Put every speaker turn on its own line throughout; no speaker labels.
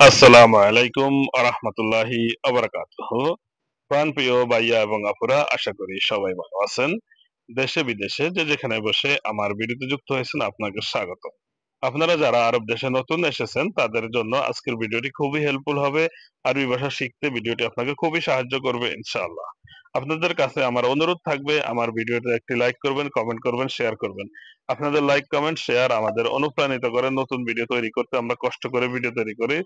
আসসালামু আলাইকুম আরহামতুল্লাহি আবরাকাতুহ। প্রাণপ্রিয় ভাইয়া এবং আপুরা, আশা করি সবাই ভালো আছেন। দেশে বিদেশে যে যেখানে বসে আমার ভিডিওতে যুক্ত হয়েছেন, আপনাকে স্বাগত। আপনারা যারা আরব দেশে নতুন এসেছেন তাদের জন্য আজকের ভিডিওটি খুবই হেল্পফুল হবে। আরবি ভাষা শিখতে ভিডিওটি আপনাকে খুবই সাহায্য করবে ইনশাআল্লাহ। আপনাদের কাছে আমার অনুরোধ থাকবে, আমার ভিডিওতে একটি লাইক করবেন, কমেন্ট করবেন, শেয়ার করবেন। আপনাদের লাইক, কমেন্ট, শেয়ার আমাদের অনুপ্রাণিত করে নতুন ভিডিও তৈরি করতে। আমরা কষ্ট করে ভিডিও তৈরি করি,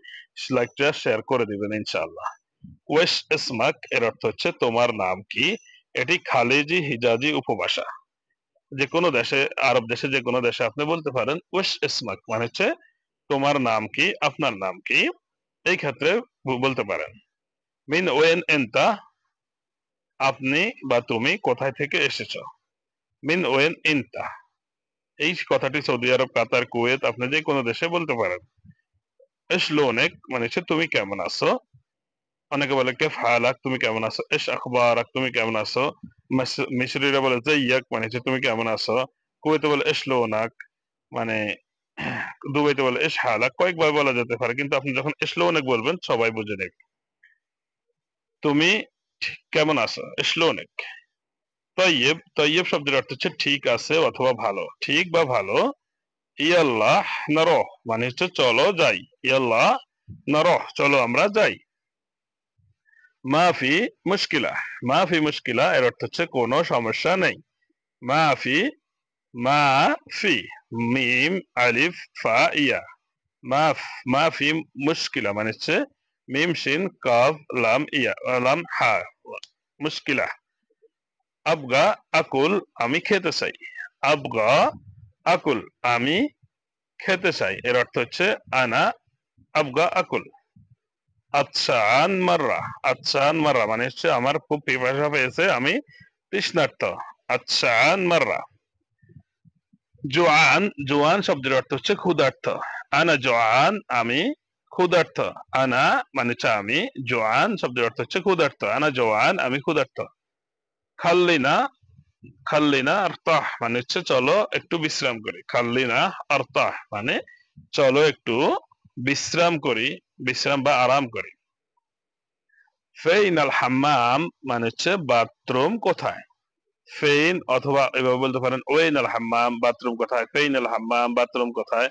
লাইকটা শেয়ার করে দিবেন ইনশাআল্লাহ। ওয়েশ ইসমাক এর অর্থ হচ্ছে তোমার নাম কি। এটি খালিজি হিজাজি উপভাষা। যে কোনো দেশে, আরব দেশে যে কোনো দেশে আপনি বলতে পারেন ওয়েশ ইসমাক মানে হচ্ছে তোমার নাম কি, আপনার নাম কি। এই ক্ষেত্রে বলতে পারেন মিন ওয়েন এন্তা, আপনি বা তুমি কোথায় থেকে এসেছো। মিন ওয়েন ইনতা, এই কথাটি সৌদি আরব, কাতার, কুয়েত, আপনি যে কোনো দেশে বলতে পারেন। এস লোনেক মানে হচ্ছে তুমি কেমন আছো। অনেকে বলে কেফ হালাক, তুমি কেমন আছো। এস আখবারাক, তুমি কেমন আছো। মিশরিরা বলে জাইয়াক মানে হচ্ছে তুমি কেমন আছো। কুয়েতে বলে এস লোনাক, মানে দুবাইতে বলে এস হালাক। কয়েকবার বলা যেতে পারে, কিন্তু আপনি যখন এস লোনেক বলবেন সবাই বুঝে নেবে তুমি কেমন আছো। এস লোনেক। তৈয়ব, তৈয়ব শব্দের অর্থ হচ্ছে ঠিক আছে অথবা ভালো, ঠিক বা ভালো। ইয়াল্লাহ নারহ মানে হচ্ছে চলো যাই। ইয়াল্লাহ নারহ, চলো আমরা যাই। মাফি মুশকিলা, মাফি মুশকিলা এর অর্থ হচ্ছে কোনো সমস্যা নেই। মাফি, মাফি, মিম আলিফ ফা ইয়া। মাফ, মাফি মুশকিলা মানে হচ্ছে মিম শিন কাফ লাম ইয়া, লাম হা, মুশকিলা। আবগা আকুল, আমি খেতে চাই। আবগা আকুল, আমি খেতে চাই এর অর্থ হচ্ছে আনা আবগা আকুল। আচ্ছান মাররা, আচ্ছান মাররা মানে হচ্ছে আমার খুব পিপাসা পেয়েছে, আমি তৃষ্ণার্ত। আচ্ছান মাররা। জোয়ান, জোয়ান শব্দের অর্থ হচ্ছে ক্ষুধার্ত। আনা জোয়ান, আমি ক্ষুধার্ত। আনা মানে হচ্ছে আমি, জোয়ান শব্দের অর্থ হচ্ছে ক্ষুধার্ত। আনা জোয়ান, আমি ক্ষুধার্ত। খাল্লিনা, খাল্লিনা আরতাহ মানে হচ্ছে চলো একটু বিশ্রাম করি। খাল্লিনা আরতাহ মানে চলো একটু বিশ্রাম করি, বিশ্রাম বা আরাম করি। ফেইন আল হাম্মাম মানে হচ্ছে বাথরুম কোথায়। ফেইন অথবা এভাবে বলতে পারেন ওয়েন আল হাম্মাম, বাথরুম কোথায়। ফেইন আল হাম্মাম, বাথরুম কোথায়।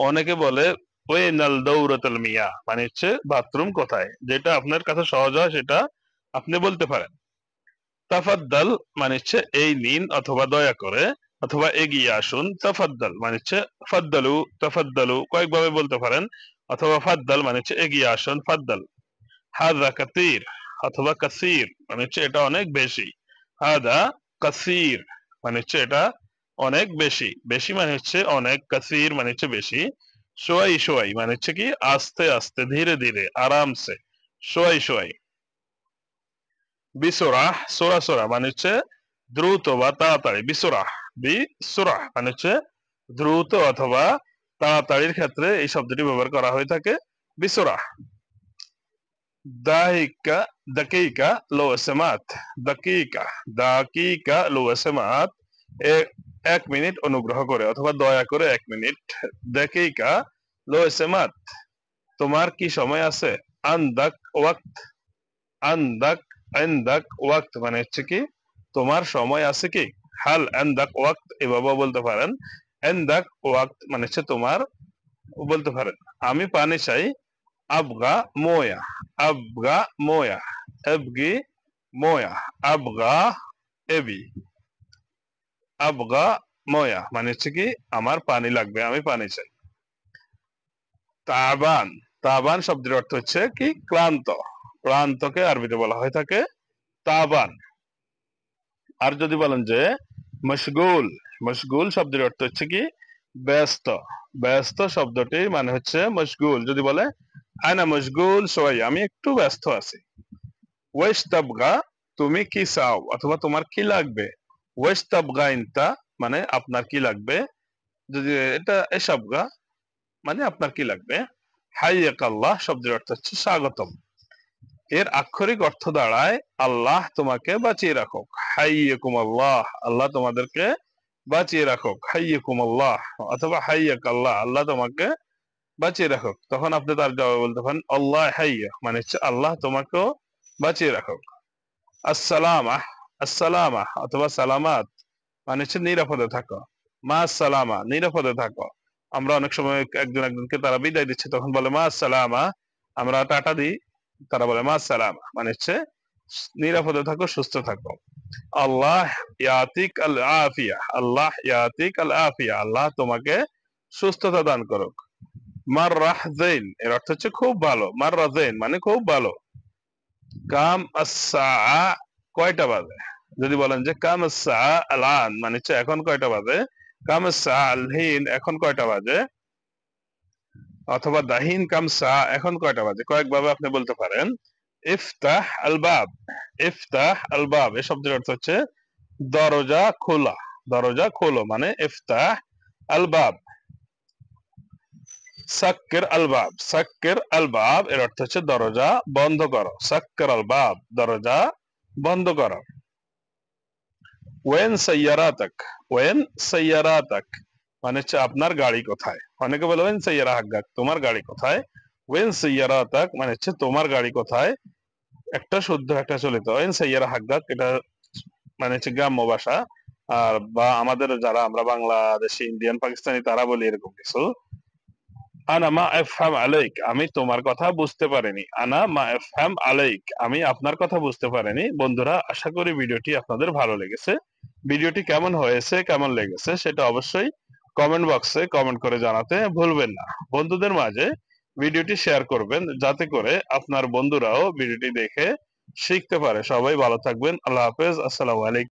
অনেকে বলে ওয়েন আল দৌরাতুল মিয়া মানে হচ্ছে বাথরুম কোথায়। যেটা আপনার কাছে সহজ হয় সেটা আপনি বলতে পারেন। তাফাদ্দাল মানে হচ্ছে এই নিন অথবা দয়া করে অথবা এগিয়ে আসুন। তাফাদ্দাল মানে হচ্ছে ফাদ্দালু, তাফাদ্দালু কয়েকভাবে বলতে পারেন। অথবা ফাদ্দাল মানে হচ্ছে এগিয়ে আসুন, ফাদ্দাল। হাদা কাতির অথবা কাসির মানে হচ্ছে এটা অনেক বেশি। হাদা কাসির মানে হচ্ছে এটা অনেক বেশি। বেশি মানে হচ্ছে অনেক, কাসির মানে হচ্ছে বেশি। সোয়াই সোয়াই মানে হচ্ছে কি আস্তে আস্তে, ধীরে ধীরে, আরামসে। সোয়াই সোয়াই। বিসরাহ, সোরা সোরা মানে হচ্ছে দ্রুত বা তাড়াতাড়ি। বিসরাহ, বিসরাহ মানে হচ্ছে দ্রুত অথবা তাড়াতাড়ির ক্ষেত্রে এই শব্দটি ব্যবহার করা হয়ে থাকে, বিসরাহ। দাহিকা, দাকিকা লো সেমাত। দাকিকা, দাকিকা লো সেমাত, এক মিনিট অনুগ্রহ করে অথবা দয়া করে এক মিনিট। দাকিকা লো সেমাত, তোমার কি সময় আছে। আন্দাক ওয়াক্ত, আন্দাক, আন্দাক ওয়াক্ত মানে হচ্ছে কি তোমার সময় আছে কি। হাল আন্দাক ওয়াক্ত এভাবে বলতে পারেন। আন্দাক ওয়াক্ত মানে হচ্ছে তোমার, বলতে পারেন আমি পানি চাই। আবগা মোয়া, আবগা মোয়া, এবগি মোয়া, আবগা এবি, আবগা মোয়া মানে হচ্ছে কি আমার পানি লাগবে, আমি পানি চাই। তাবান, তাবান শব্দের অর্থ হচ্ছে কি ক্লান্ত। ক্লান্তকে আরবিতে বলা হয়ে থাকে তাবান। আর যদি বলেন যে মশগুল, মশগুল শব্দের অর্থ হচ্ছে কি ব্যস্ত। ব্যস্ত শব্দটি মানে হচ্ছে মশগুল। যদি বলে আনা মশগুল সোয়াই, আমি একটু ব্যস্ত আছি। ওয়েশ তাবগা, তুমি কি চাও অথবা তোমার কি লাগবে। ওয়েশ তাবগা ইনতা মানে আপনার কি লাগবে। যদি এটা এসাবগা মানে আপনার কি লাগবে। হাইয়াক আল্লাহ শব্দের অর্থ হচ্ছে স্বাগতম। এর আক্ষরিক অর্থ দাঁড়ায় আল্লাহ তোমাকে বাঁচিয়ে রাখুক। হাইয়াকুম আল্লাহ, আল্লাহ তোমাদেরকে বাঁচিয়ে রাখুক। হাইয়াকুম আল্লাহ অথবা হাইয়াক আল্লাহ, আল্লাহ তোমাকে বাঁচিয়ে রাখুক, তখন আপনি তার জবাবে বলতে পারেন আল্লাহ হাইয়া, মানে হচ্ছে আল্লাহ তোমাকেও বাঁচিয়ে রাখুক। আসসালামা, আসসালামা অথবা সালামাত, মানে হচ্ছে নিরাপদে থাকো। মা সালামা, নিরাপদে থাকো। আমরা অনেক সময় একজন একজনকে তারা বিদায় দিচ্ছে, তখন বলে মা সালামা, আমরা টাটা দিই, তারা বলে মা সালামা, মানে হচ্ছে নিরাপদে থাকো, সুস্থ থাকো। আল্লাহ ইয়াতিক আল আফিয়া, আল্লাহ ইয়াতিক আল আফিয়া, আল্লাহ তোমাকে সুস্থতা দান করুক। মার রাহজাইন, এর অর্থ হচ্ছে খুব ভালো। মার রাজাইন মানে খুব ভালো। কাম আসা, কয়টা বাজে? যদি বলেন যে কাম আসা আলান, মানে হচ্ছে এখন কয়টা বাজে। কাম আসা আলহিন, এখন কয়টা বাজে। অথবা দাহিন কাম সা, এখন কয়টা বাজে। কয়েকভাবে আপনি বলতে পারেন। ইফতাহ আল বাব, ইফতাহ আল বাব এই শব্দের অর্থ হচ্ছে দরজা খোলা, দরজা খোলো, মানে ইফতাহ আল বাব। সাক্কির আল বাব, সাক্কির আল বাব এর অর্থ হচ্ছে দরজা বন্ধ করো। সাক্কির আল বাব, দরজা বন্ধ করো। ওয়েন সাইয়ারাতাক, ওয়েন সাইয়ারাতাক, মানে হচ্ছে আপনার গাড়ি কোথায়। অনেকে বলে ওয়েন সাইয়ারা হাক্কাক, তোমার গাড়ি কোথায়। ওয়েন সাইয়ারাতাক মানে হচ্ছে তোমার গাড়ি কোথায়। একটা শুদ্ধ একটা চলিত। ওয়েন সাইয়ারা হাক্কাক এটা মানে হচ্ছে গ্রাম্য ভাষা। আর বা আমাদের যারা আমরা বাংলাদেশি, ইন্ডিয়ান, পাকিস্তানি তারা বলি এরকম কিছু। আনা মা এফহাম আলাইক, আমি তোমার কথা বুঝতে পারিনি। আনা মা এফহাম আলাইক, আমি আপনার কথা বুঝতে পারিনি। বন্ধুরা, আশা করি ভিডিওটি আপনাদের ভালো লেগেছে। ভিডিওটি কেমন হয়েছে, কেমন লেগেছে সেটা অবশ্যই কমেন্ট বক্সে কমেন্ট করে জানাতে ভুলবেন না। বন্ধুদের মাঝে ভিডিওটি শেয়ার করবেন, যাতে করে আপনার বন্ধুরাও ভিডিওটি দেখে শিখতে পারে। সবাই ভালো থাকবেন। আল্লাহ হাফেজ। আসসালামু আলাইকুম।